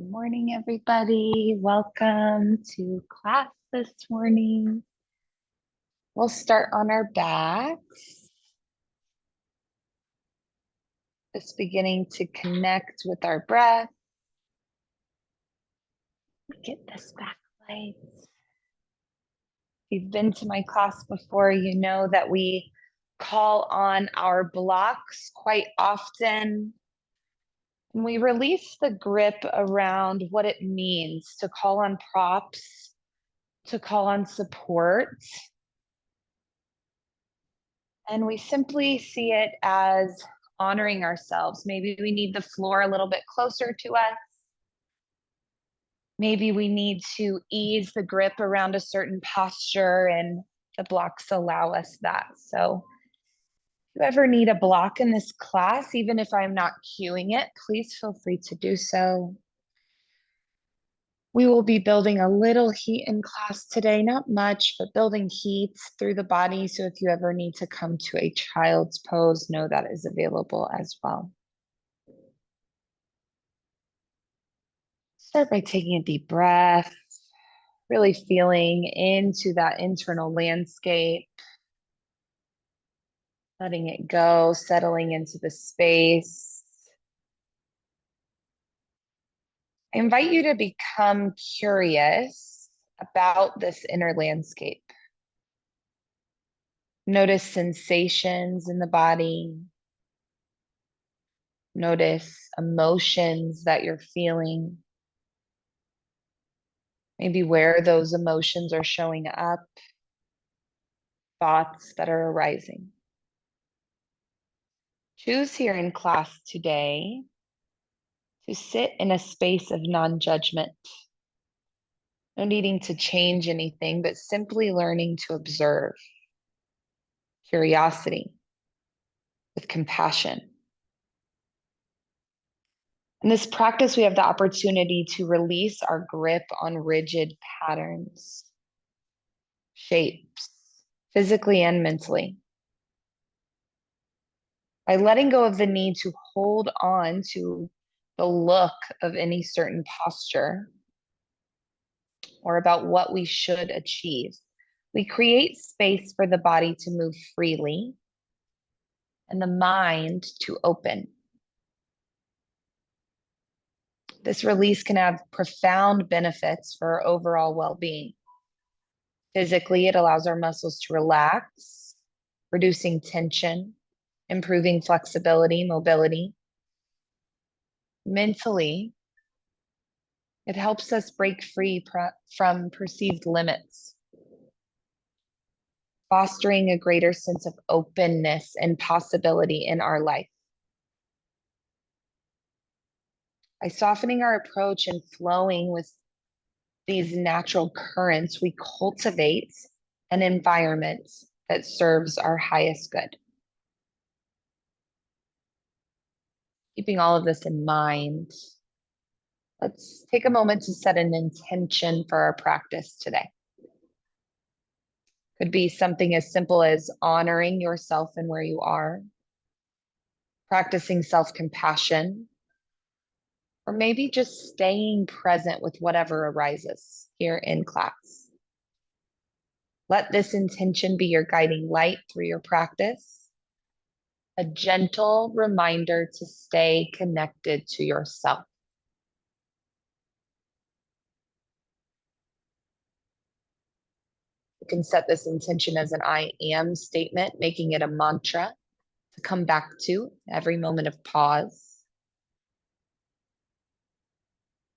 Good morning, everybody. Welcome to class this morning. We'll start on our backs, just beginning to connect with our breath. Get this back light. If you've been to my class before, you know that we call on our blocks quite often. And we release the grip around what it means to call on props, to call on support. And we simply see it as honoring ourselves. Maybe we need the floor a little bit closer to us. Maybe we need to ease the grip around a certain posture, and the blocks allow us that. So if you ever need a block in this class, even if I'm not cueing it, please feel free to do so. We will be building a little heat in class today, not much, but building heat through the body. So if you ever need to come to a child's pose, know that is available as well. Start by taking a deep breath, really feeling into that internal landscape, letting it go, settling into the space. I invite you to become curious about this inner landscape. Notice sensations in the body. Notice emotions that you're feeling. Maybe where those emotions are showing up, thoughts that are arising. Choose here in class today to sit in a space of non-judgment. No needing to change anything, but simply learning to observe. Curiosity with compassion. In this practice, we have the opportunity to release our grip on rigid patterns, shapes, physically and mentally. By letting go of the need to hold on to the look of any certain posture or about what we should achieve, we create space for the body to move freely and the mind to open. This release can have profound benefits for overall well-being. Physically, it allows our muscles to relax, reducing tension, improving flexibility, mobility. Mentally, it helps us break free from perceived limits, fostering a greater sense of openness and possibility in our life. By softening our approach and flowing with these natural currents, we cultivate an environment that serves our highest good. Keeping all of this in mind, let's take a moment to set an intention for our practice today. Could be something as simple as honoring yourself and where you are, practicing self-compassion, or maybe just staying present with whatever arises here in class. Let this intention be your guiding light through your practice, a gentle reminder to stay connected to yourself. You can set this intention as an I am statement, making it a mantra to come back to every moment of pause.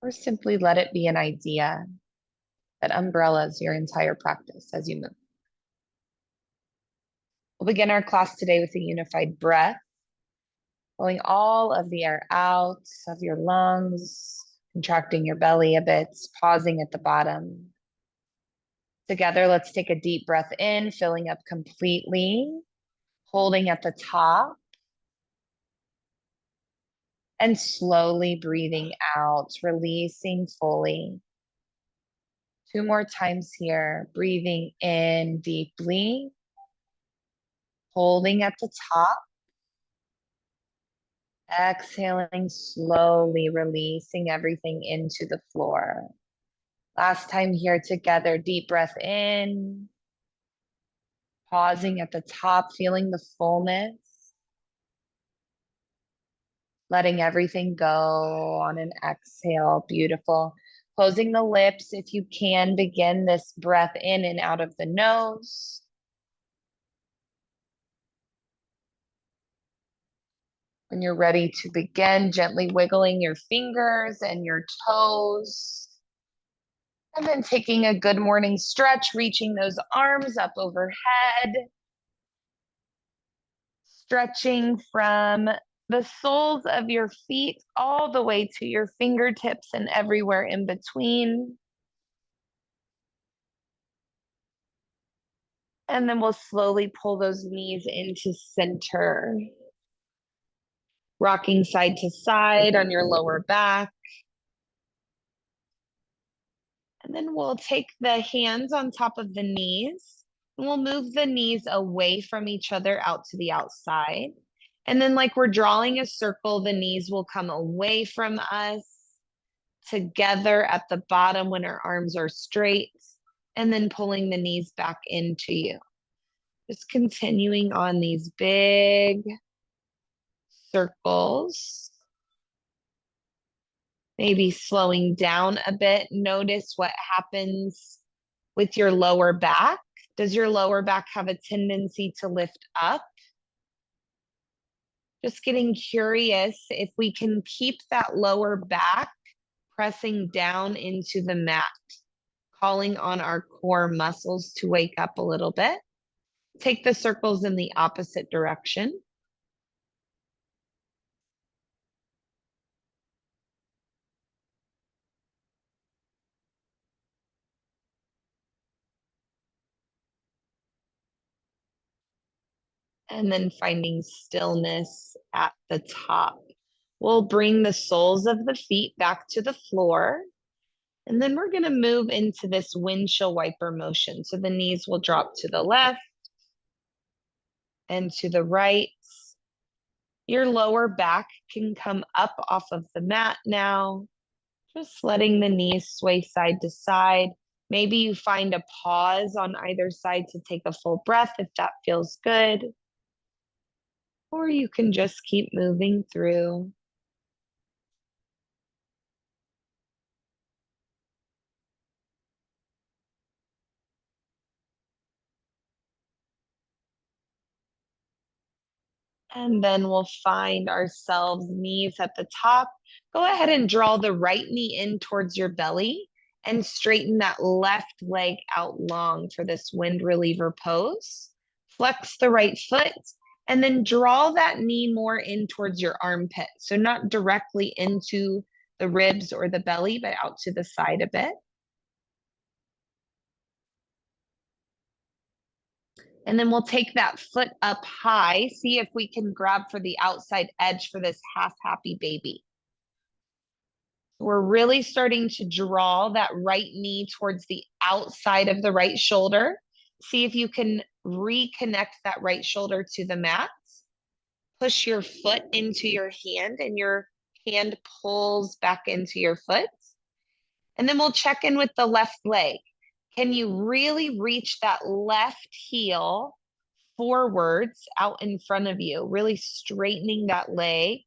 Or simply let it be an idea that umbrellas your entire practice as you move. We'll begin our class today with a unified breath, pulling all of the air out of your lungs, contracting your belly a bit, pausing at the bottom. Together, let's take a deep breath in, filling up completely, holding at the top, and slowly breathing out, releasing fully. 2 more times here, breathing in deeply, holding at the top, Exhaling, slowly releasing everything into the floor. Last time here together, deep breath in, pausing at the top, feeling the fullness, letting everything go on an exhale. Beautiful. Closing the lips. If you can, begin this breath in and out of the nose. When you're ready to begin, gently wiggling your fingers and your toes. And then taking a good morning stretch, reaching those arms up overhead. Stretching from the soles of your feet all the way to your fingertips and everywhere in between. And then we'll slowly pull those knees into center. Rocking side to side on your lower back. And then we'll take the hands on top of the knees. And we'll move the knees away from each other out to the outside. And then like we're drawing a circle, the knees will come away from us together at the bottom when our arms are straight, and then pulling the knees back into you. Just continuing on these big circles. Maybe slowing down a bit. Notice what happens with your lower back. Does your lower back have a tendency to lift up? Just getting curious if we can keep that lower back pressing down into the mat, calling on our core muscles to wake up a little bit. Take the circles in the opposite direction. And then finding stillness at the top. We'll bring the soles of the feet back to the floor. And then we're going to move into this windshield wiper motion. So the knees will drop to the left and to the right. Your lower back can come up off of the mat now. Just letting the knees sway side to side. Maybe you find a pause on either side to take a full breath if that feels good. Or you can just keep moving through. And then we'll find ourselves knees at the top. Go ahead and draw the right knee in towards your belly and straighten that left leg out long for this wind reliever pose. Flex the right foot and then draw that knee more in towards your armpit. So not directly into the ribs or the belly, but out to the side a bit. And then we'll take that foot up high. See if we can grab for the outside edge for this half happy baby. We're really starting to draw that right knee towards the outside of the right shoulder. See if you can reconnect that right shoulder to the mat. Push your foot into your hand and your hand pulls back into your foot. And then we'll check in with the left leg. Can you really reach that left heel forwards out in front of you, really straightening that leg,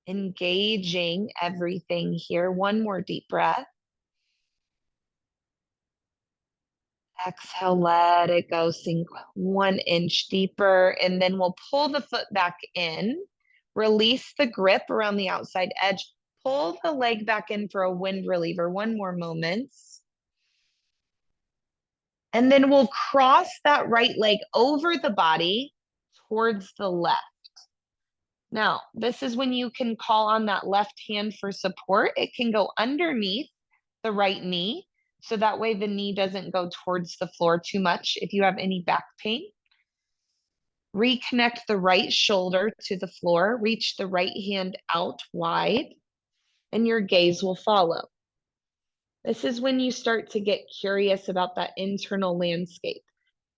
engaging everything here. One more deep breath. Exhale, let it go, sink 1 inch deeper, and then we'll pull the foot back in, release the grip around the outside edge, pull the leg back in for a wind reliever. One more moment. And then we'll cross that right leg over the body towards the left. Now, this is when you can call on that left hand for support. It can go underneath the right knee, so that way the knee doesn't go towards the floor too much if you have any back pain. Reconnect the right shoulder to the floor, reach the right hand out wide, and your gaze will follow. This is when you start to get curious about that internal landscape.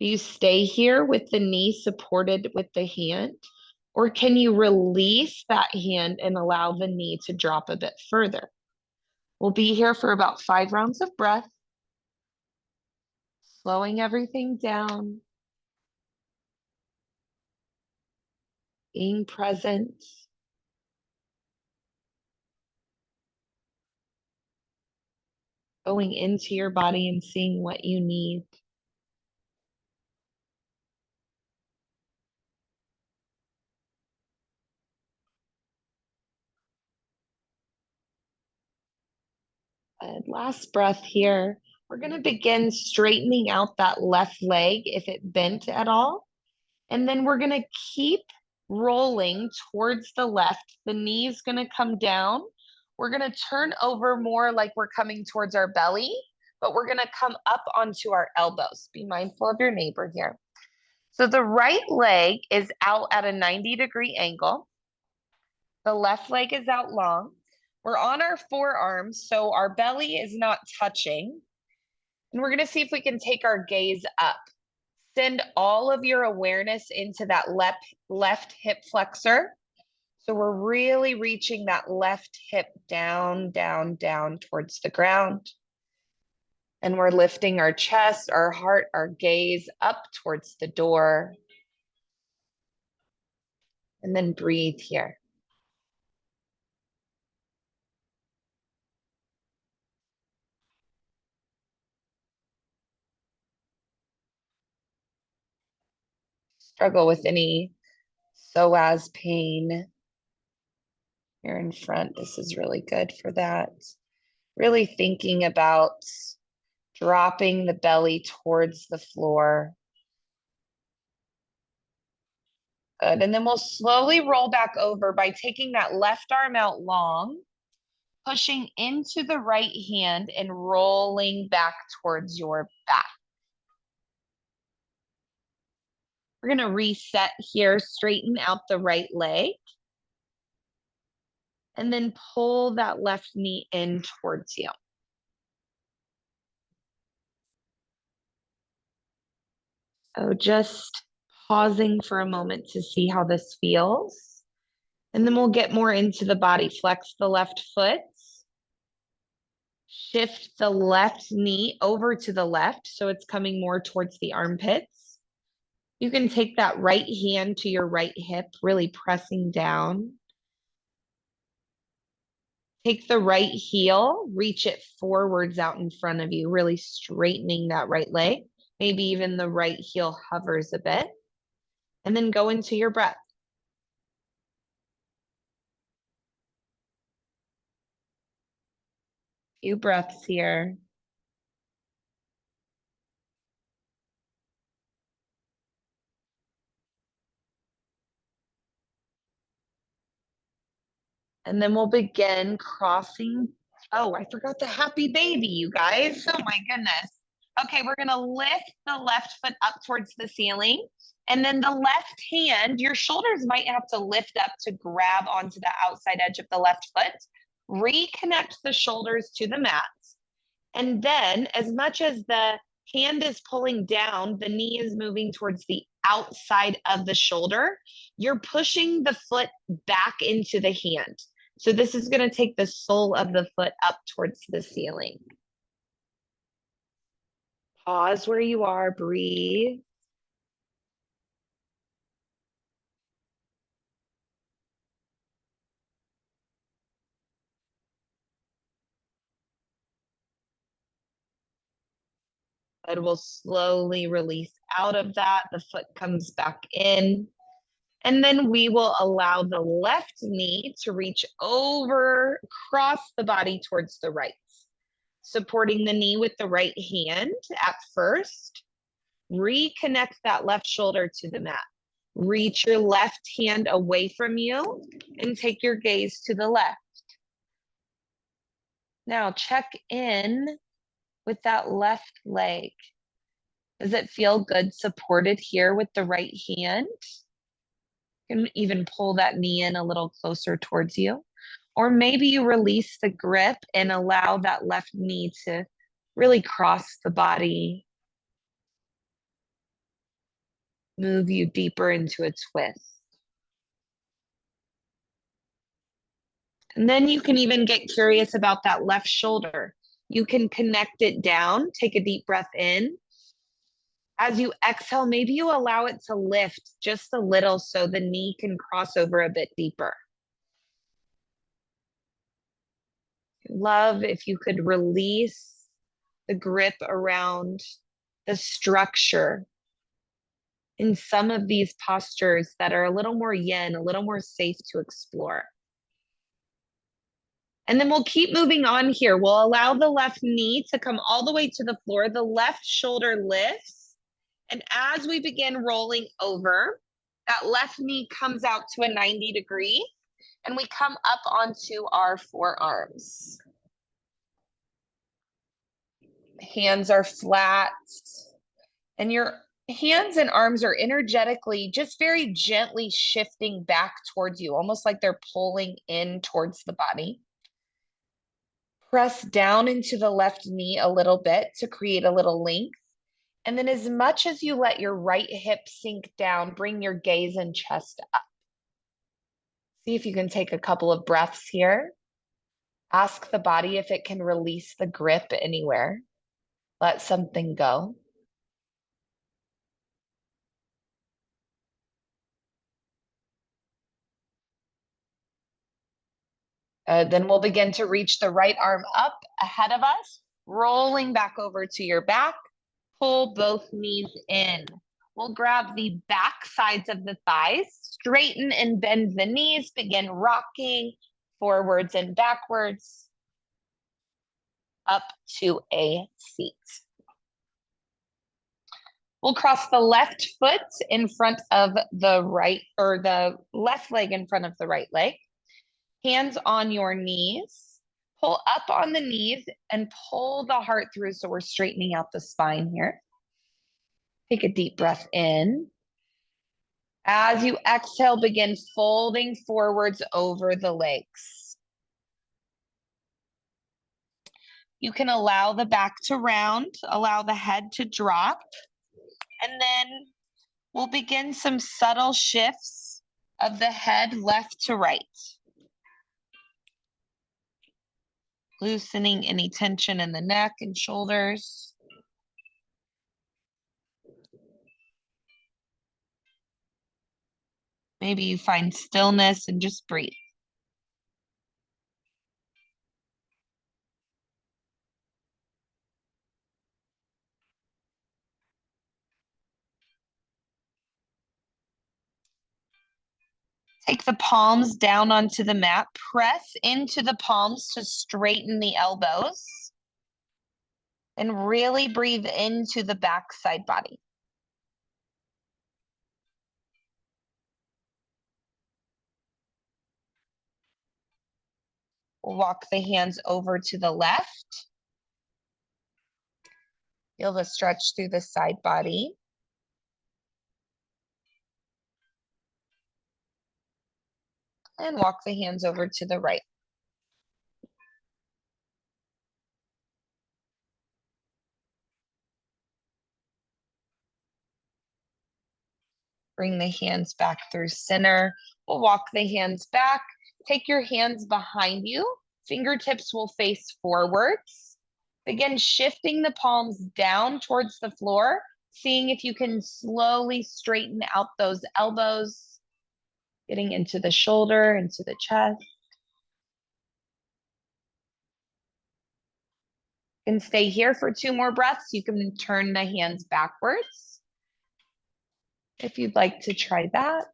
Do you stay here with the knee supported with the hand? Or can you release that hand and allow the knee to drop a bit further? We'll be here for about 5 rounds of breath, slowing everything down, being present, going into your body and seeing what you need. And last breath here. We're going to begin straightening out that left leg if it bent at all. And then we're going to keep rolling towards the left. The knee is going to come down. We're going to turn over more like we're coming towards our belly, but we're going to come up onto our elbows. Be mindful of your neighbor here. So the right leg is out at a 90-degree angle. The left leg is out long. We're on our forearms, so our belly is not touching. And we're going to see if we can take our gaze up. Send all of your awareness into that left hip flexor. So we're really reaching that left hip down, down, down towards the ground. And we're lifting our chest, our heart, our gaze up towards the door. And then breathe here. Struggle with any psoas pain here in front. This is really good for that. Really thinking about dropping the belly towards the floor. Good. And then we'll slowly roll back over by taking that left arm out long, pushing into the right hand and rolling back towards your back. We're going to reset here, straighten out the right leg, and then pull that left knee in towards you. So just pausing for a moment to see how this feels. And then we'll get more into the body. Flex the left foot. Shift the left knee over to the left so it's coming more towards the armpits. You can take that right hand to your right hip, really pressing down. Take the right heel, reach it forwards out in front of you, really straightening that right leg. Maybe even the right heel hovers a bit. And then go into your breath. Few breaths here. And then we'll begin crossing. Oh, I forgot the happy baby, you guys. Oh my goodness. Okay, we're gonna lift the left foot up towards the ceiling. And then the left hand, your shoulders might have to lift up to grab onto the outside edge of the left foot. Reconnect the shoulders to the mat. And then, as much as the hand is pulling down, the knee is moving towards the outside of the shoulder. You're pushing the foot back into the hand. So this is going to take the sole of the foot up towards the ceiling. Pause where you are, breathe. It will slowly release out of that. The foot comes back in. And then we will allow the left knee to reach over, across the body towards the right. Supporting the knee with the right hand at first. Reconnect that left shoulder to the mat. Reach your left hand away from you and take your gaze to the left. Now check in with that left leg. Does it feel good supported here with the right hand? You can even pull that knee in a little closer towards you. Or maybe you release the grip and allow that left knee to really cross the body, move you deeper into a twist. And then you can even get curious about that left shoulder. You can connect it down, take a deep breath in. As you exhale, maybe you allow it to lift just a little so the knee can cross over a bit deeper. Love if you could release the grip around the structure in some of these postures that are a little more yin, a little more safe to explore. And then we'll keep moving on here. We'll allow the left knee to come all the way to the floor. The left shoulder lifts. And as we begin rolling over, that left knee comes out to a 90-degree, and we come up onto our forearms. Hands are flat, and your hands and arms are energetically just very gently shifting back towards you, almost like they're pulling in towards the body. Press down into the left knee a little bit to create a little length. And then as much as you let your right hip sink down, bring your gaze and chest up. See if you can take a couple of breaths here. Ask the body if it can release the grip anywhere. Let something go. Then we'll begin to reach the right arm up ahead of us, rolling back over to your back. Pull both knees in. We'll grab the back sides of the thighs, straighten and bend the knees, begin rocking forwards and backwards up to a seat. We'll cross the left foot in front of the right, or the left leg in front of the right leg. Hands on your knees. Pull up on the knees and pull the heart through so we're straightening out the spine here. Take a deep breath in. As you exhale, begin folding forwards over the legs. You can allow the back to round, allow the head to drop, and then we'll begin some subtle shifts of the head left to right. Loosening any tension in the neck and shoulders. Maybe you find stillness and just breathe. Take the palms down onto the mat. Press into the palms to straighten the elbows. And really breathe into the backside body. We'll walk the hands over to the left. Feel the stretch through the side body. And walk the hands over to the right. Bring the hands back through center. We'll walk the hands back. Take your hands behind you. Fingertips will face forwards. Begin shifting the palms down towards the floor, seeing if you can slowly straighten out those elbows, getting into the shoulder, into the chest. You can stay here for 2 more breaths. You can turn the hands backwards if you'd like to try that.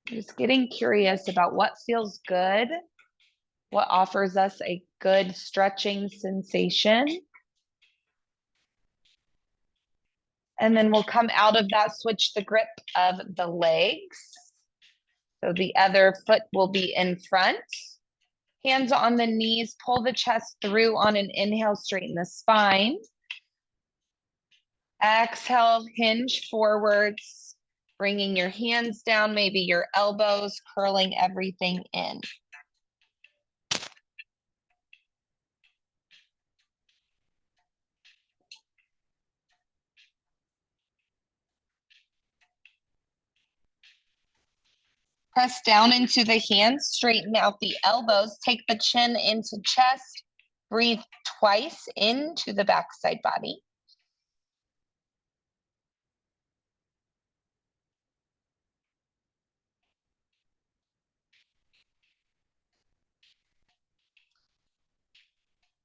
Just getting curious about what feels good, what offers us a good stretching sensation. And then we'll come out of that, switch the grip of the legs. So the other foot will be in front. Hands on the knees, pull the chest through on an inhale, straighten the spine. Exhale, hinge forwards, bringing your hands down, maybe your elbows, curling everything in. Press down into the hands, straighten out the elbows, take the chin into chest, breathe twice into the backside body.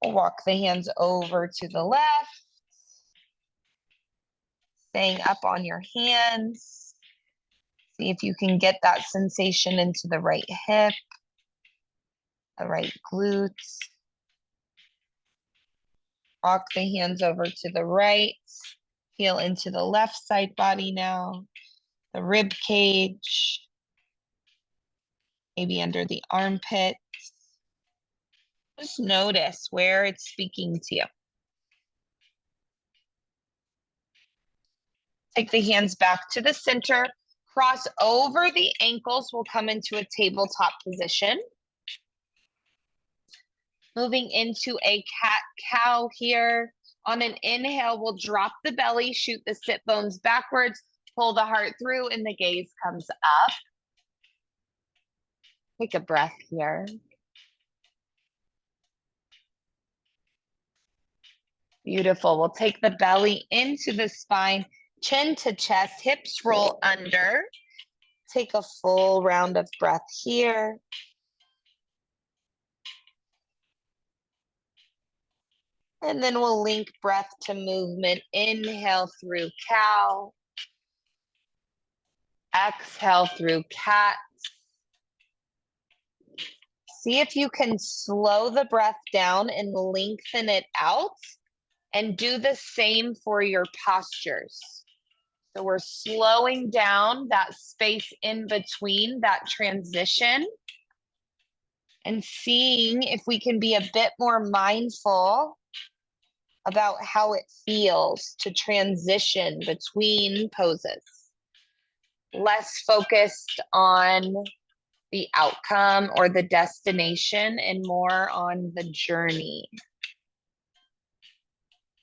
We'll walk the hands over to the left, staying up on your hands. See if you can get that sensation into the right hip, the right glutes. Walk the hands over to the right, heel into the left side body now, the rib cage, maybe under the armpits. Just notice where it's speaking to you. Take the hands back to the center, cross over the ankles. We'll come into a tabletop position. Moving into a cat-cow here. On an inhale, we'll drop the belly, shoot the sit bones backwards, pull the heart through, and the gaze comes up. Take a breath here. Beautiful. We'll take the belly into the spine, chin to chest, hips roll under. Take a full round of breath here. And then we'll link breath to movement. Inhale through cow. Exhale through cat. See if you can slow the breath down and lengthen it out. And do the same for your postures. So we're slowing down that space in between, that transition. And seeing if we can be a bit more mindful about how it feels to transition between poses. Less focused on the outcome or the destination and more on the journey.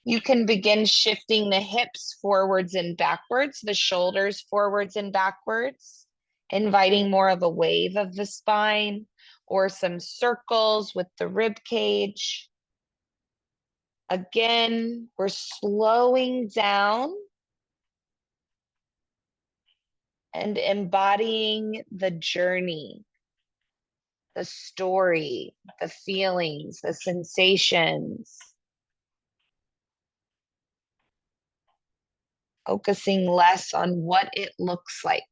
You can begin shifting the hips forwards and backwards, the shoulders forwards and backwards, inviting more of a wave of the spine or some circles with the rib cage. Again, we're slowing down and embodying the journey, the story, the feelings, the sensations. Focusing less on what it looks like,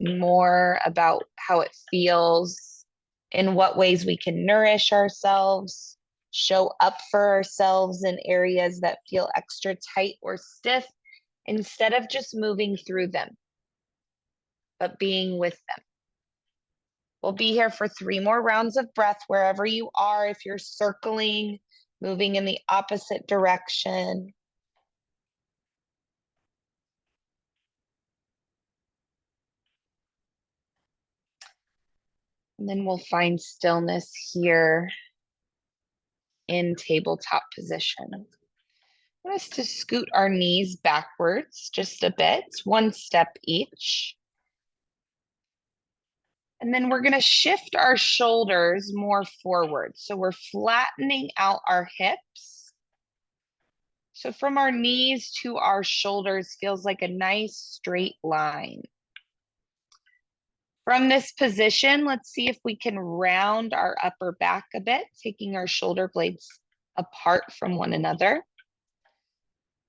more about how it feels, in what ways we can nourish ourselves, show up for ourselves in areas that feel extra tight or stiff, instead of just moving through them, but being with them. We'll be here for 3 more rounds of breath wherever you are. If you're circling, moving in the opposite direction. And then we'll find stillness here in tabletop position. I want us to scoot our knees backwards just a bit, 1 step each. And then we're going to shift our shoulders more forward. So we're flattening out our hips. So from our knees to our shoulders feels like a nice straight line. From this position, let's see if we can round our upper back a bit, taking our shoulder blades apart from one another.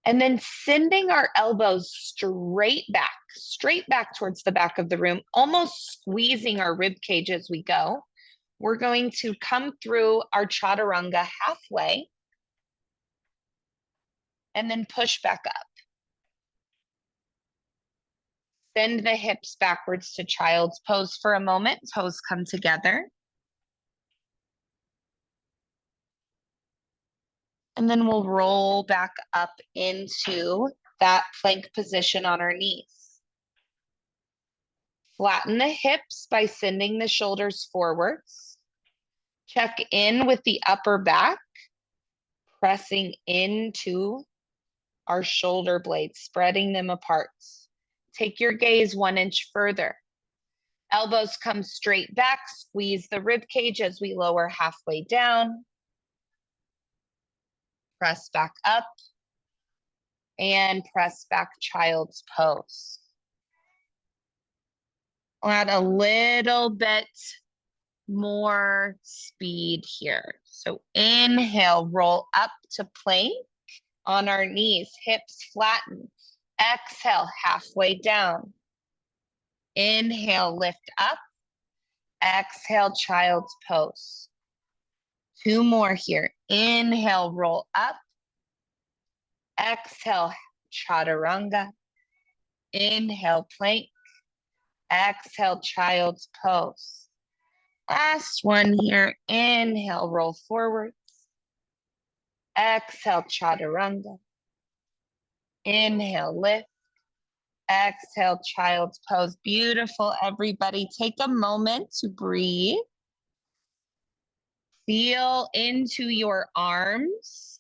And then sending our elbows straight back towards the back of the room, almost squeezing our rib cage as we go. We're going to come through our chaturanga halfway and then push back up. Send the hips backwards to child's pose for a moment. Toes come together. And then we'll roll back up into that plank position on our knees. Flatten the hips by sending the shoulders forwards. Check in with the upper back, pressing into our shoulder blades, spreading them apart. Take your gaze 1 inch further. Elbows come straight back, squeeze the rib cage as we lower halfway down. Press back up and press back child's pose. I'll add a little bit more speed here. So inhale, roll up to plank on our knees, hips flatten. Exhale, halfway down. Inhale, lift up. Exhale, child's pose. 2 more here. Inhale, roll up. Exhale, chaturanga. Inhale, plank. Exhale, child's pose. Last one here. Inhale, roll forwards. Exhale, chaturanga. Inhale, lift. Exhale, child's pose. Beautiful, everybody. Take a moment to breathe. Feel into your arms.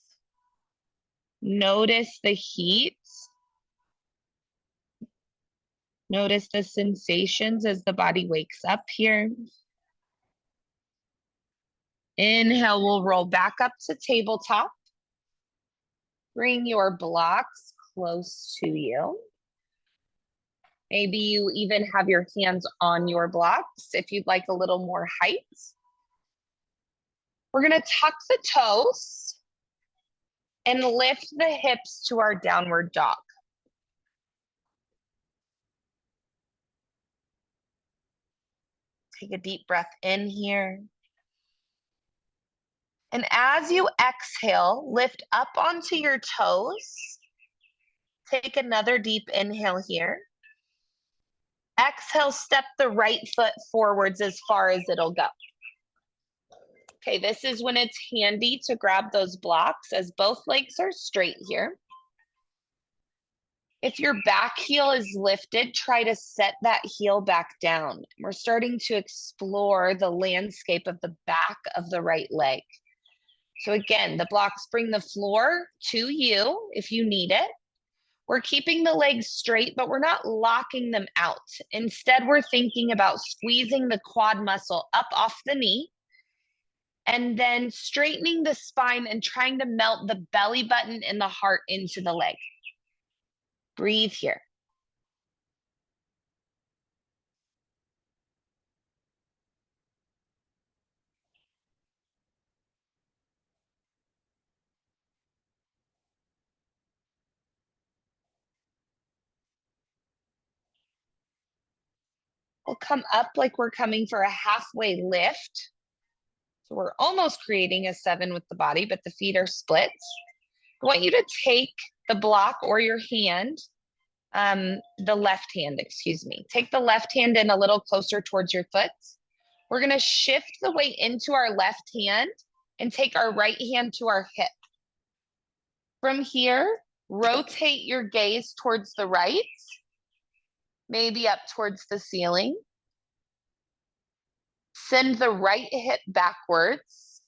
Notice the heat. Notice the sensations as the body wakes up here. Inhale, we'll roll back up to tabletop. Bring your blocks close to you. Maybe you even have your hands on your blocks if you'd like a little more height. We're gonna tuck the toes and lift the hips to our downward dog. Take a deep breath in here. And as you exhale, lift up onto your toes. Take another deep inhale here. Exhale, step the right foot forwards as far as it'll go. Okay, this is when it's handy to grab those blocks as both legs are straight here. If your back heel is lifted, try to set that heel back down. We're starting to explore the landscape of the back of the right leg. So again, the blocks bring the floor to you if you need it. We're keeping the legs straight, but we're not locking them out. Instead, we're thinking about squeezing the quad muscle up off the knee and then straightening the spine and trying to melt the belly button and the heart into the leg. Breathe here. We'll come up like we're coming for a halfway lift. So we're almost creating a 7 with the body, but the feet are split. I want you to take the block or your hand, the left hand, excuse me. Take the left hand in a little closer towards your foot. We're gonna shift the weight into our left hand and take our right hand to our hip. From here, rotate your gaze towards the right, maybe up towards the ceiling. Send the right hip backwards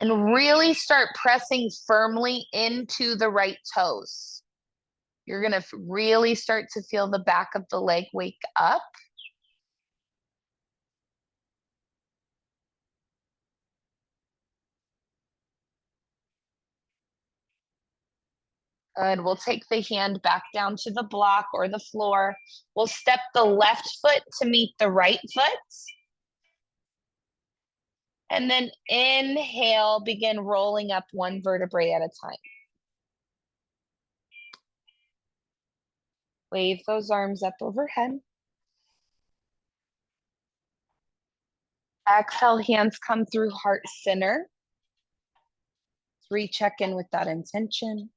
and really start pressing firmly into the right toes. You're gonna really start to feel the back of the leg wake up. Good, we'll take the hand back down to the block or the floor. We'll step the left foot to meet the right foot. And then inhale, begin rolling up one vertebrae at a time. Wave those arms up overhead. Exhale, hands come through heart center. Recheck in with that intention.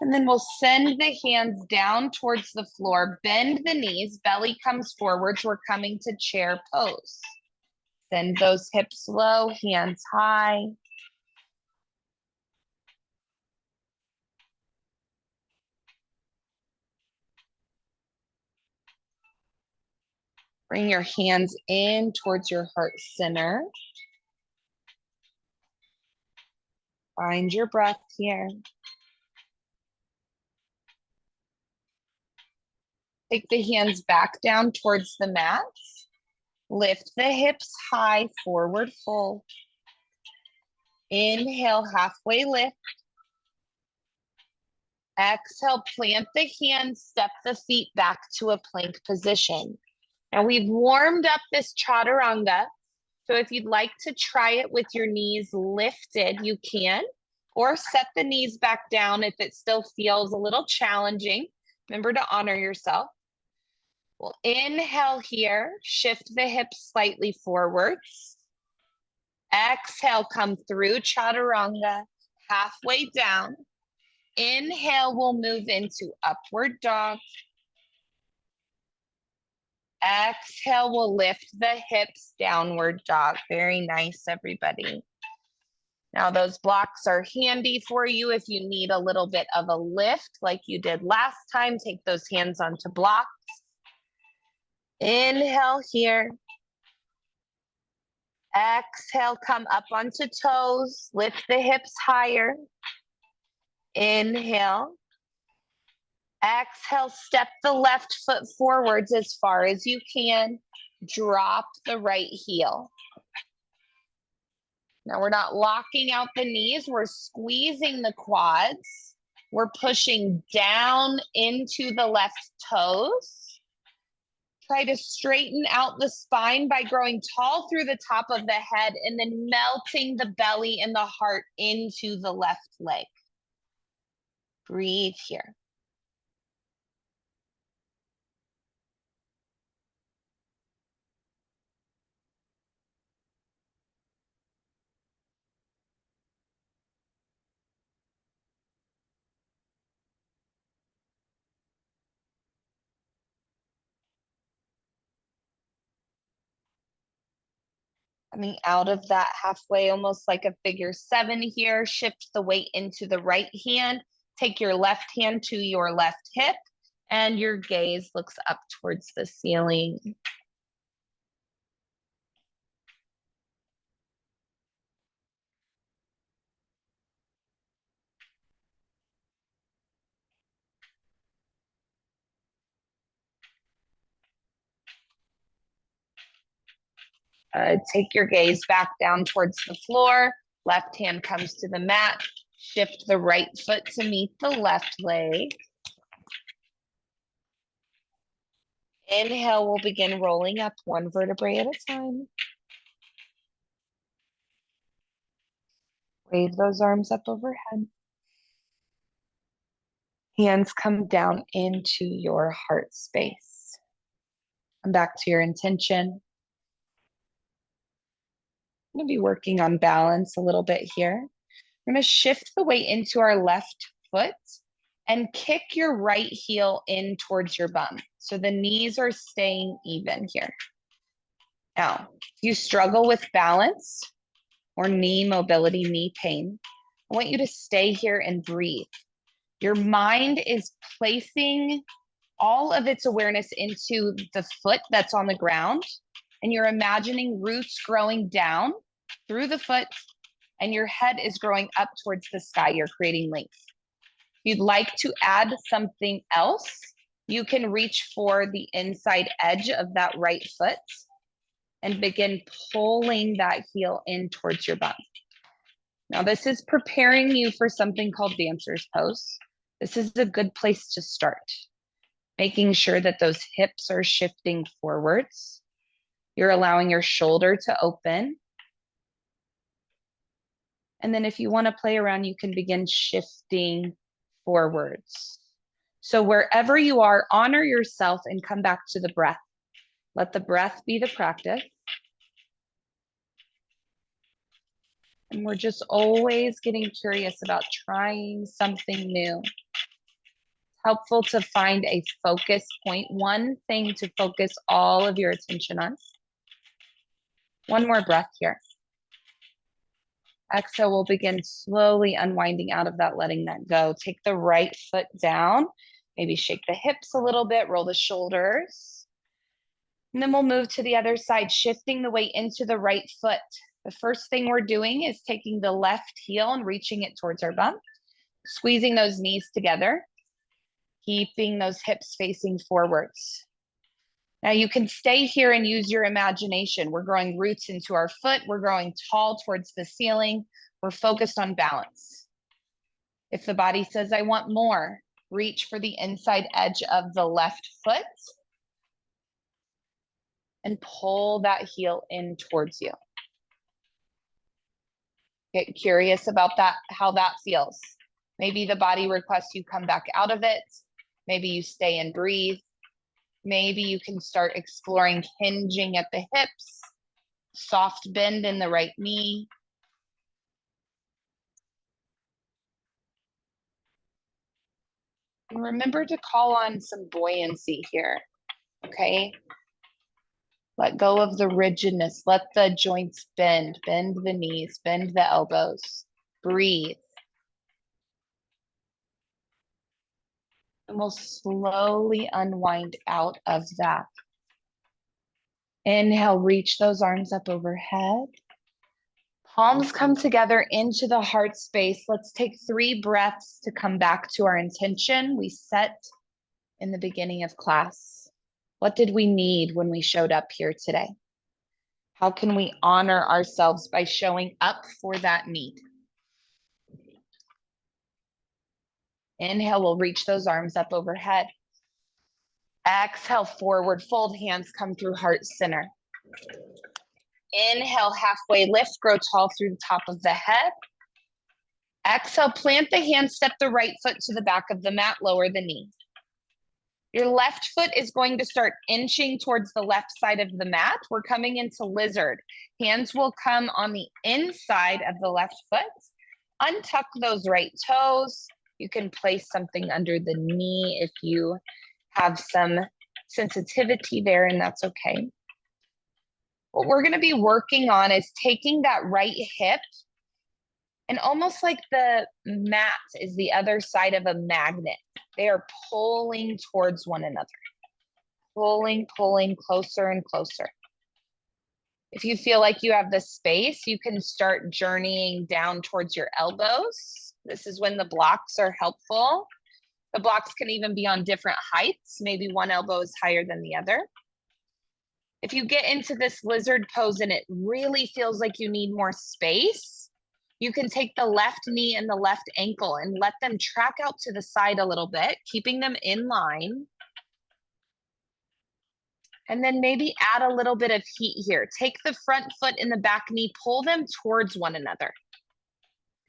And then we'll send the hands down towards the floor, bend the knees, belly comes forwards. We're coming to chair pose. Send those hips low, hands high. Bring your hands in towards your heart center. Find your breath here. Take the hands back down towards the mat. Lift the hips high, forward fold. Inhale, halfway lift. Exhale, plant the hands, step the feet back to a plank position. Now we've warmed up this chaturanga. So if you'd like to try it with your knees lifted, you can, or set the knees back down if it still feels a little challenging. Remember to honor yourself. We'll inhale here, shift the hips slightly forwards. Exhale, come through chaturanga, halfway down. Inhale, we'll move into upward dog. Exhale, we'll lift the hips, downward dog. Very nice, everybody. Now those blocks are handy for you if you need a little bit of a lift like you did last time. Take those hands onto blocks. Inhale here. Exhale, come up onto toes. Lift the hips higher. Inhale. Exhale, step the left foot forwards as far as you can. Drop the right heel. Now we're not locking out the knees, we're squeezing the quads. We're pushing down into the left toes. Try to straighten out the spine by growing tall through the top of the head and then melting the belly and the heart into the left leg. Breathe here. Coming out of that halfway, almost like a figure 7 here. Shift the weight into the right hand. Take your left hand to your left hip, and your gaze looks up towards the ceiling. Take your gaze back down towards the floor. Left hand comes to the mat. Shift the right foot to meet the left leg. Inhale, we'll begin rolling up one vertebrae at a time. Raise those arms up overhead. Hands come down into your heart space. Come back to your intention. I'm going to be working on balance a little bit here. We're going to shift the weight into our left foot and kick your right heel in towards your bum. So the knees are staying even here. Now, if you struggle with balance or knee mobility, knee pain, I want you to stay here and breathe. Your mind is placing all of its awareness into the foot that's on the ground, and you're imagining roots growing down through the foot, and your head is growing up towards the sky. You're creating length. If you'd like to add something else, you can reach for the inside edge of that right foot and begin pulling that heel in towards your bum. Now, this is preparing you for something called dancer's pose. This is a good place to start. Making sure that those hips are shifting forwards. You're allowing your shoulder to open. And then if you want to play around, you can begin shifting forwards. So wherever you are, honor yourself and come back to the breath. Let the breath be the practice. And we're just always getting curious about trying something new. It's helpful to find a focus point, one thing to focus all of your attention on. One more breath here. Exhale, we'll begin slowly unwinding out of that, letting that go. Take the right foot down, maybe shake the hips a little bit, roll the shoulders. And then we'll move to the other side, shifting the weight into the right foot. The first thing we're doing is taking the left heel and reaching it towards our bum, squeezing those knees together. Keeping those hips facing forwards. Now you can stay here and use your imagination. We're growing roots into our foot. We're growing tall towards the ceiling. We're focused on balance. If the body says, I want more, reach for the inside edge of the left foot and pull that heel in towards you. Get curious about that, how that feels. Maybe the body requests you come back out of it. Maybe you stay and breathe. Maybe you can start exploring hinging at the hips, soft bend in the right knee. And remember to call on some buoyancy here, okay? Let go of the rigidness. Let the joints bend. Bend the knees, bend the elbows. Breathe. And we'll slowly unwind out of that. Inhale, reach those arms up overhead. Palms come together into the heart space. Let's take 3 breaths to come back to our intention we set in the beginning of class. What did we need when we showed up here today? How can we honor ourselves by showing up for that need? Inhale, we'll reach those arms up overhead. Exhale, forward fold, hands come through heart center. Inhale, halfway lift, grow tall through the top of the head. Exhale, plant the hand, step the right foot to the back of the mat, lower the knee. Your left foot is going to start inching towards the left side of the mat. We're coming into lizard. Hands will come on the inside of the left foot. Untuck those right toes. You can place something under the knee if you have some sensitivity there, and that's okay. What we're going to be working on is taking that right hip, and almost like the mat is the other side of a magnet. They are pulling towards one another. Pulling, pulling closer and closer. If you feel like you have the space, you can start journeying down towards your elbows. This is when the blocks are helpful. The blocks can even be on different heights. Maybe one elbow is higher than the other. If you get into this lizard pose and it really feels like you need more space, you can take the left knee and the left ankle and let them track out to the side a little bit, keeping them in line. And then maybe add a little bit of heat here. Take the front foot and the back knee, pull them towards one another.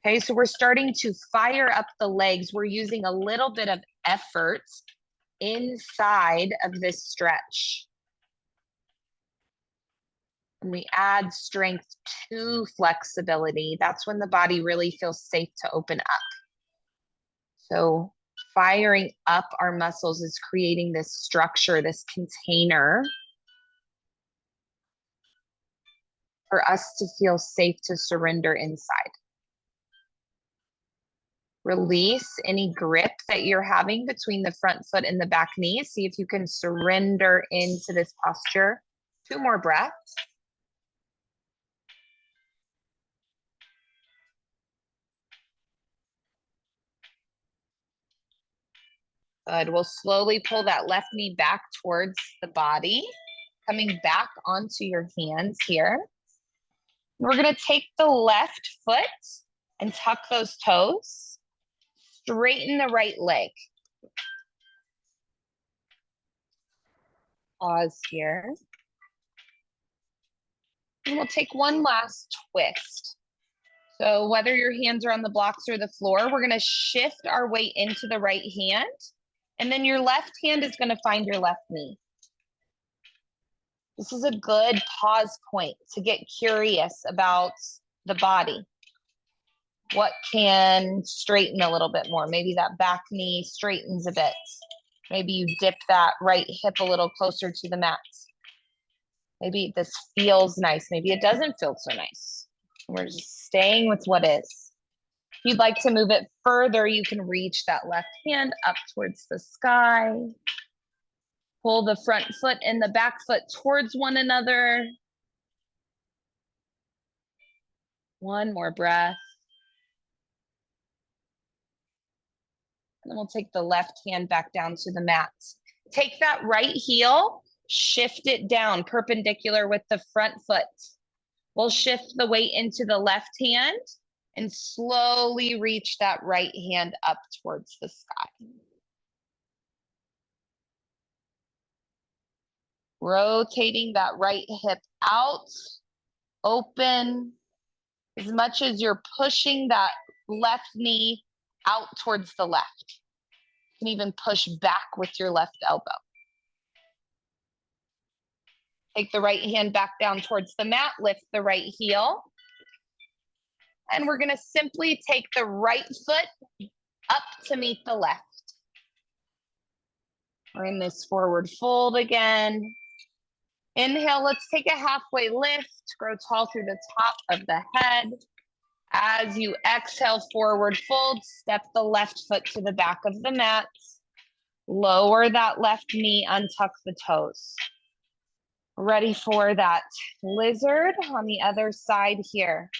Okay, so we're starting to fire up the legs. We're using a little bit of effort inside of this stretch. And we add strength to flexibility. That's when the body really feels safe to open up. So firing up our muscles is creating this structure, this container for us to feel safe to surrender inside. Release any grip that you're having between the front foot and the back knee. See if you can surrender into this posture. 2 more breaths. Good. We'll slowly pull that left knee back towards the body, coming back onto your hands here. We're going to take the left foot and tuck those toes. Straighten the right leg. Pause here. And we'll take one last twist. So whether your hands are on the blocks or the floor, we're going to shift our weight into the right hand. And then your left hand is going to find your left knee. This is a good pause point to get curious about the body. What can straighten a little bit more? Maybe that back knee straightens a bit. Maybe you dip that right hip a little closer to the mat. Maybe this feels nice. Maybe it doesn't feel so nice. We're just staying with what is. If you'd like to move it further, you can reach that left hand up towards the sky. Pull the front foot and the back foot towards one another. One more breath. then we'll take the left hand back down to the mat. Take that right heel, shift it down perpendicular with the front foot. We'll shift the weight into the left hand and slowly reach that right hand up towards the sky. Rotating that right hip out, open, as much as you're pushing that left knee out towards the left. You can even push back with your left elbow. Take the right hand back down towards the mat, lift the right heel. And we're gonna simply take the right foot up to meet the left. We're in this forward fold again. Inhale, let's take a halfway lift, grow tall through the top of the head. As you exhale, forward fold, step the left foot to the back of the mat. Lower that left knee, untuck the toes. Ready for that lizard on the other side here.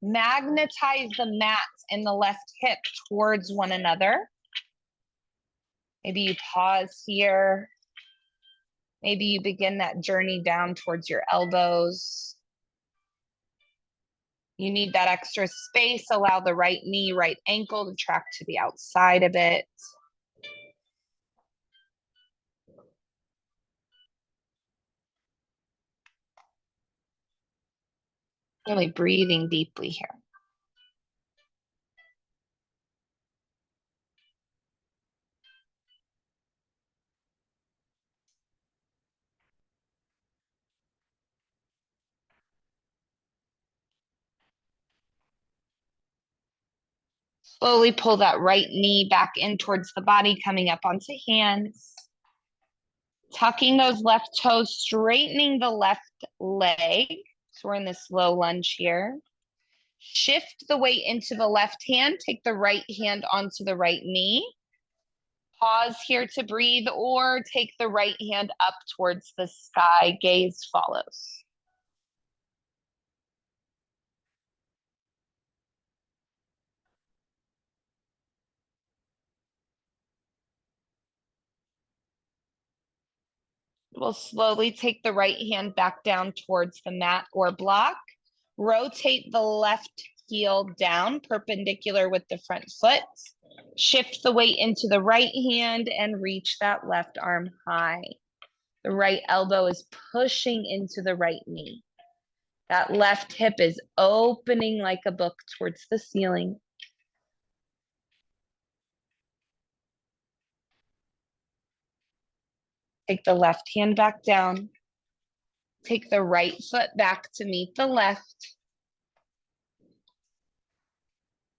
Magnetize the mat and the left hip towards one another. Maybe you pause here. Maybe you begin that journey down towards your elbows. You need that extra space. Allow the right knee, right ankle to track to the outside a bit. Really breathing deeply here. Slowly pull that right knee back in towards the body, coming up onto hands. Tucking those left toes, straightening the left leg. So we're in this low lunge here. Shift the weight into the left hand. Take the right hand onto the right knee. Pause here to breathe, or take the right hand up towards the sky. Gaze follows. We'll slowly take the right hand back down towards the mat or block. Rotate the left heel down, perpendicular with the front foot. Shift the weight into the right hand and reach that left arm high. The right elbow is pushing into the right knee. That left hip is opening like a book towards the ceiling. Take the left hand back down. Take the right foot back to meet the left.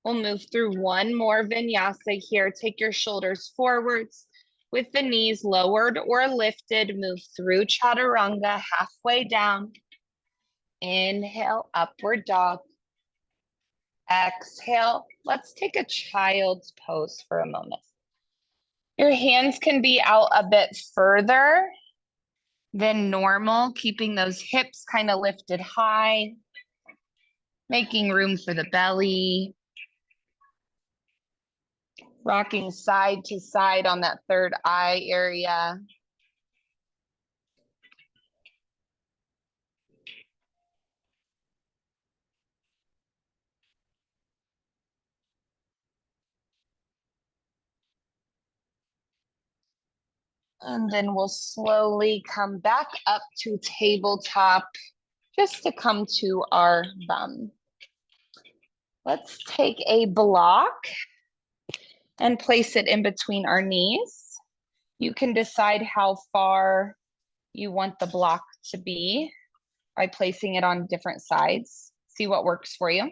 We'll move through one more vinyasa here. Take your shoulders forwards with the knees lowered or lifted. Move through chaturanga, halfway down. Inhale, upward dog. Exhale. Let's take a child's pose for a moment. Your hands can be out a bit further than normal, keeping those hips kind of lifted high, making room for the belly. Rocking side to side on that third eye area. And then we'll slowly come back up to tabletop just to come to our bum. Let's take a block and place it in between our knees. You can decide how far you want the block to be by placing it on different sides. See what works for you.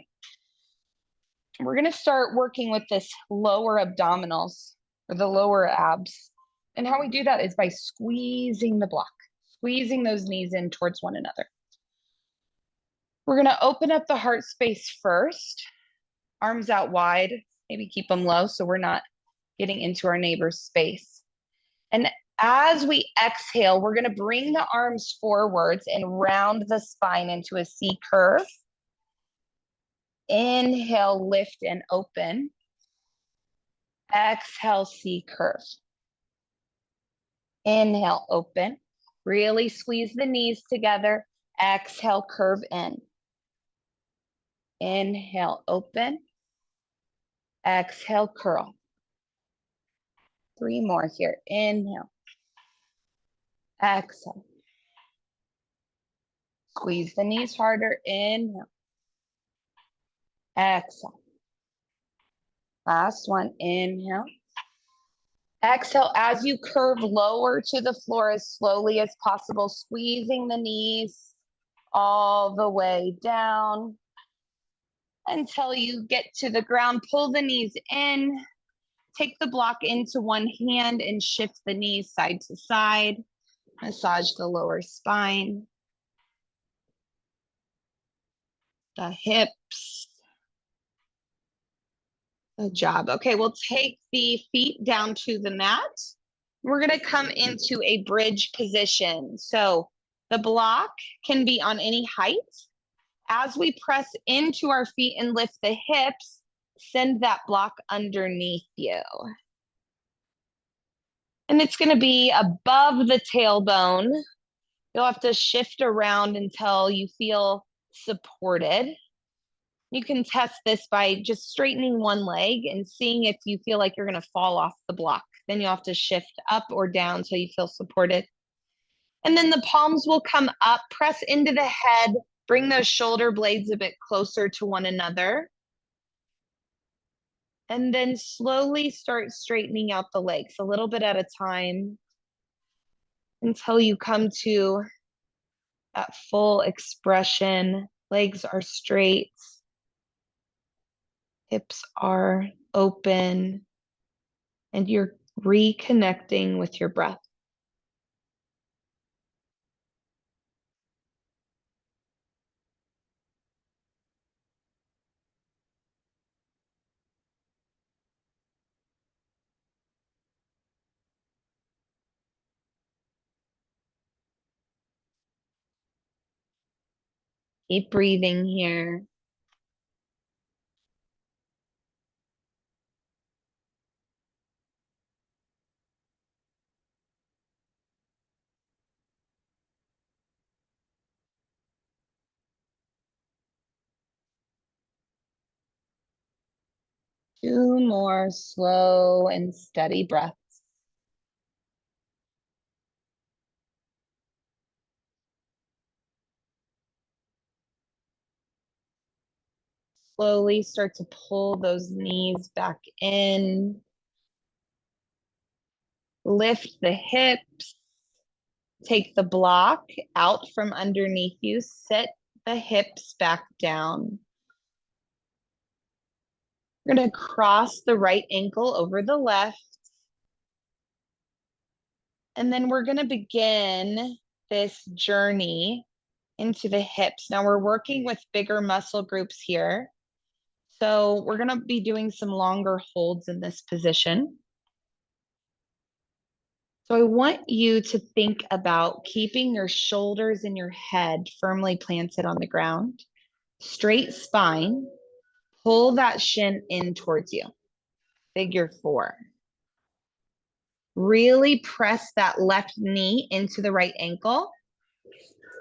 We're going to start working with this lower abdominals or the lower abs. And how we do that is by squeezing the block, squeezing those knees in towards one another. We're going to open up the heart space first, arms out wide, maybe keep them low so we're not getting into our neighbor's space. And as we exhale, we're going to bring the arms forwards and round the spine into a C curve. Inhale, lift and open. Exhale, C curve. Inhale, open. Really squeeze the knees together. Exhale, curve in. Inhale, open. Exhale, curl. 3 more here. Inhale. Exhale. Squeeze the knees harder. Inhale. Exhale. Last one. Inhale. Exhale as you curve lower to the floor as slowly as possible, squeezing the knees all the way down until you get to the ground. Pull the knees in. Take the block into one hand and shift the knees side to side. Massage the lower spine, the hips. Good job. Okay, we'll take the feet down to the mat. We're going to come into a bridge position. So the block can be on any height. As we press into our feet and lift the hips, send that block underneath you. And it's going to be above the tailbone. You'll have to shift around until you feel supported. You can test this by just straightening one leg and seeing if you feel like you're going to fall off the block. Then you'll have to shift up or down so you feel supported. And then the palms will come up, press into the head, bring those shoulder blades a bit closer to one another. And then slowly start straightening out the legs a little bit at a time until you come to that full expression. Legs are straight. Hips are open, and you're reconnecting with your breath. Keep breathing here. Two more slow and steady breaths. Slowly start to pull those knees back in. Lift the hips. Take the block out from underneath you. Sit the hips back down. We're going to cross the right ankle over the left. And then we're going to begin this journey into the hips. Now we're working with bigger muscle groups here. So we're going to be doing some longer holds in this position. So I want you to think about keeping your shoulders and your head firmly planted on the ground. Straight spine. Pull that shin in towards you. Figure 4. Really press that left knee into the right ankle.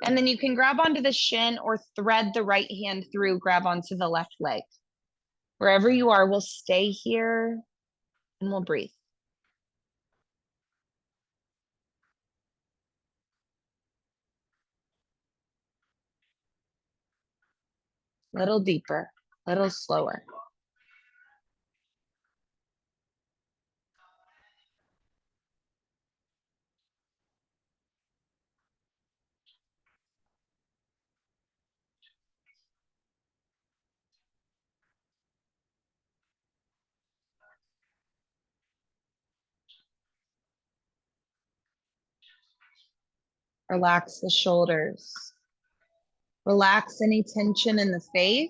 And then you can grab onto the shin or thread the right hand through, grab onto the left leg. Wherever you are, we'll stay here and we'll breathe. A little deeper, a little slower. Relax the shoulders. Relax any tension in the face.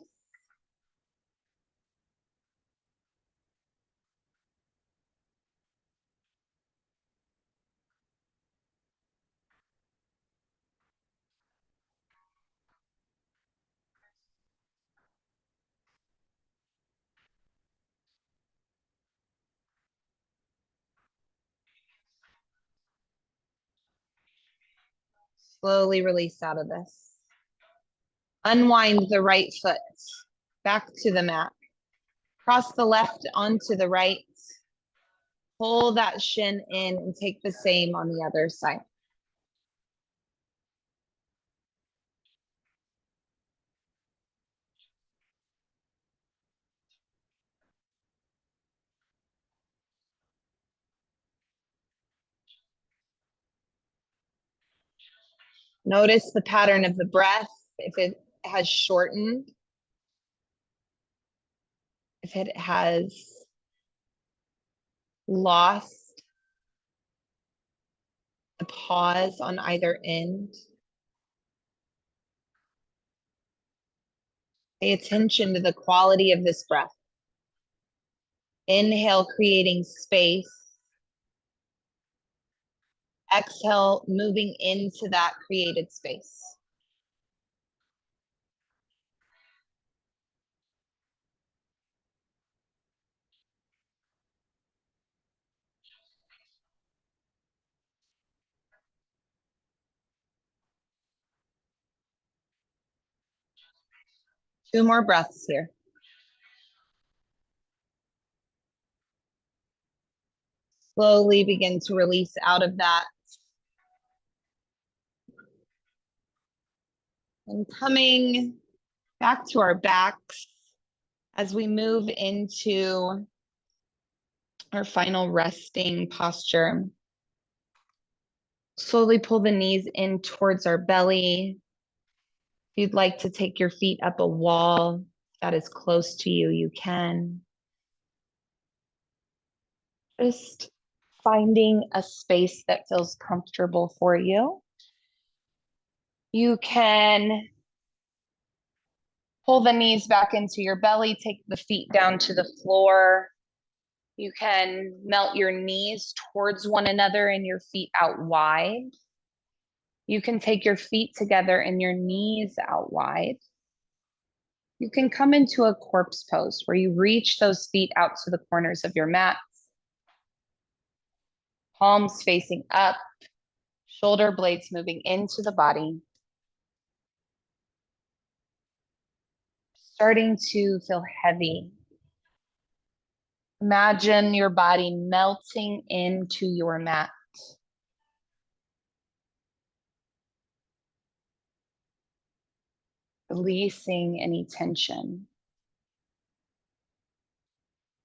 Slowly release out of this. Unwind the right foot back to the mat. Cross the left onto the right. Pull that shin in and take the same on the other side. Notice the pattern of the breath, if it has shortened, if it has lost the pause on either end. Pay attention to the quality of this breath. Inhale, creating space. Exhale, moving into that created space. Two more breaths here. Slowly begin to release out of that. And coming back to our backs as we move into our final resting posture. Slowly pull the knees in towards our belly. If you'd like to take your feet up a wall that is close to you, you can. Just finding a space that feels comfortable for you. You can pull the knees back into your belly, take the feet down to the floor. You can melt your knees towards one another and your feet out wide. You can take your feet together and your knees out wide. You can come into a corpse pose where you reach those feet out to the corners of your mat. Palms facing up, shoulder blades moving into the body. Starting to feel heavy. Imagine your body melting into your mat. Releasing any tension.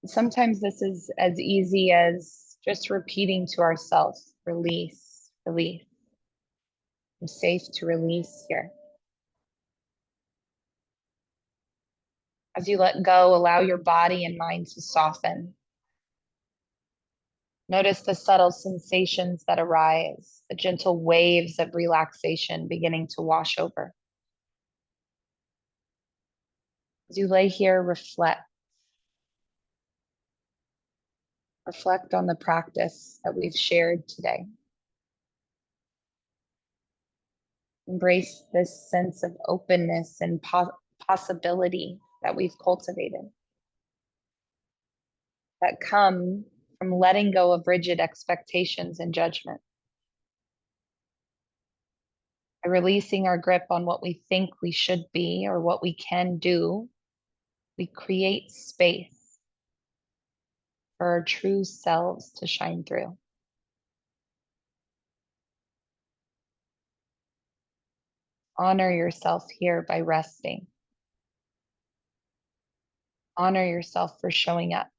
Sometimes this is as easy as just repeating to ourselves, release, release. I'm safe to release here. As you let go, allow your body and mind to soften. Notice the subtle sensations that arise, the gentle waves of relaxation beginning to wash over. As you lay here, reflect. Reflect on the practice that we've shared today. Embrace this sense of openness and possibility that we've cultivated, that come from letting go of rigid expectations and judgment. By releasing our grip on what we think we should be or what we can do, we create space for our true selves to shine through. Honor yourself here by resting. Honor yourself for showing up,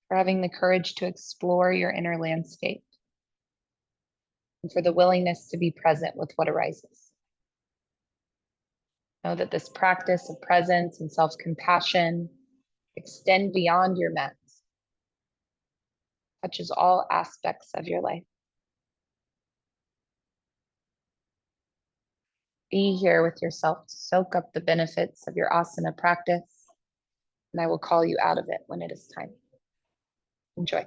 for having the courage to explore your inner landscape, and for the willingness to be present with what arises. Know that this practice of presence and self-compassion extend beyond your mat, touches all aspects of your life. Be here with yourself to soak up the benefits of your asana practice, and I will call you out of it when it is time. Enjoy.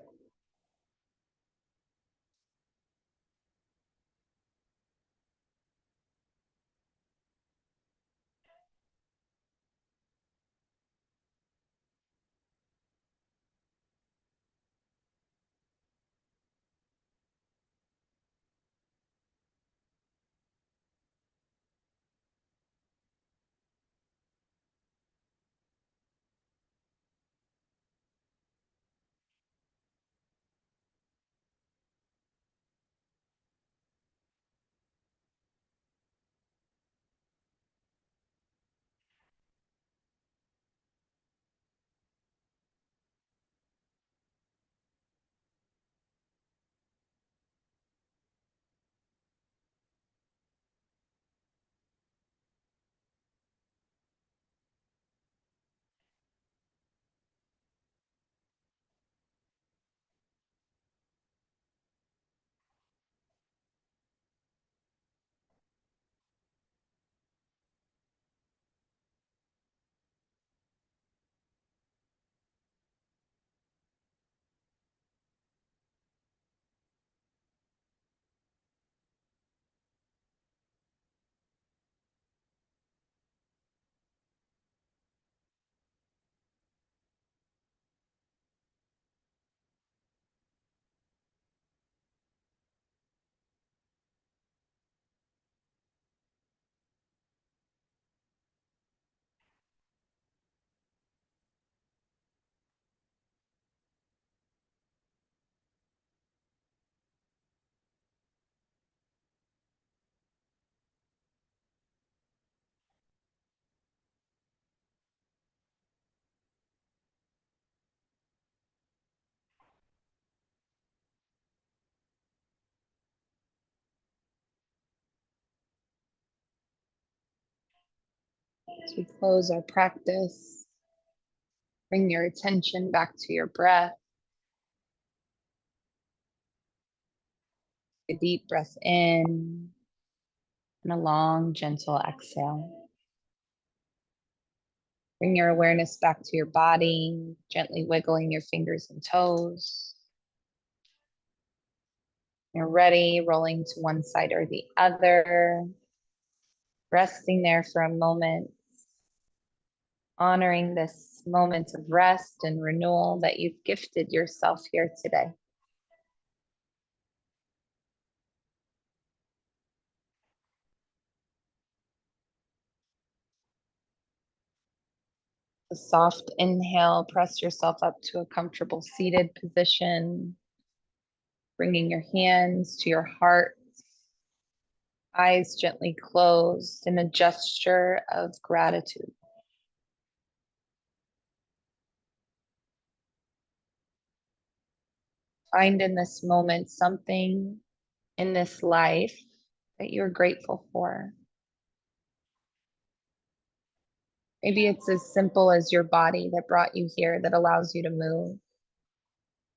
As we close our practice, bring your attention back to your breath. A deep breath in and a long, gentle exhale. Bring your awareness back to your body, gently wiggling your fingers and toes. You're ready, rolling to one side or the other, resting there for a moment, honoring this moment of rest and renewal that you've gifted yourself here today. A soft inhale, press yourself up to a comfortable seated position, bringing your hands to your heart, eyes gently closed in a gesture of gratitude. Find in this moment something in this life that you're grateful for. Maybe it's as simple as your body that brought you here, that allows you to move.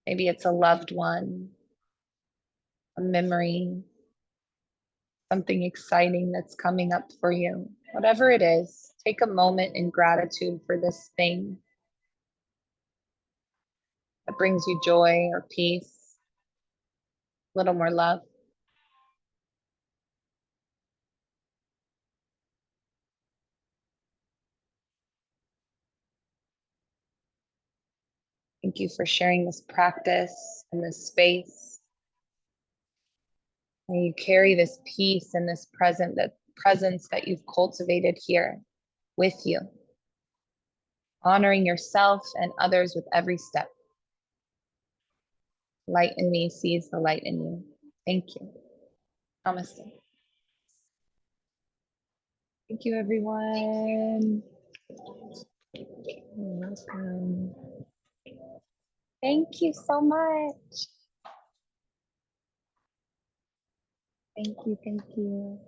Maybe it's a loved one, a memory, something exciting that's coming up for you. Whatever it is, take a moment in gratitude for this thing that brings you joy or peace, a little more love. Thank you for sharing this practice and this space. May you carry this peace and this presence that you've cultivated here with you, honoring yourself and others with every step. Light in me sees the light in you. Thank you. Namaste. Thank you, everyone. You're welcome. Thank you so much. Thank you. Thank you.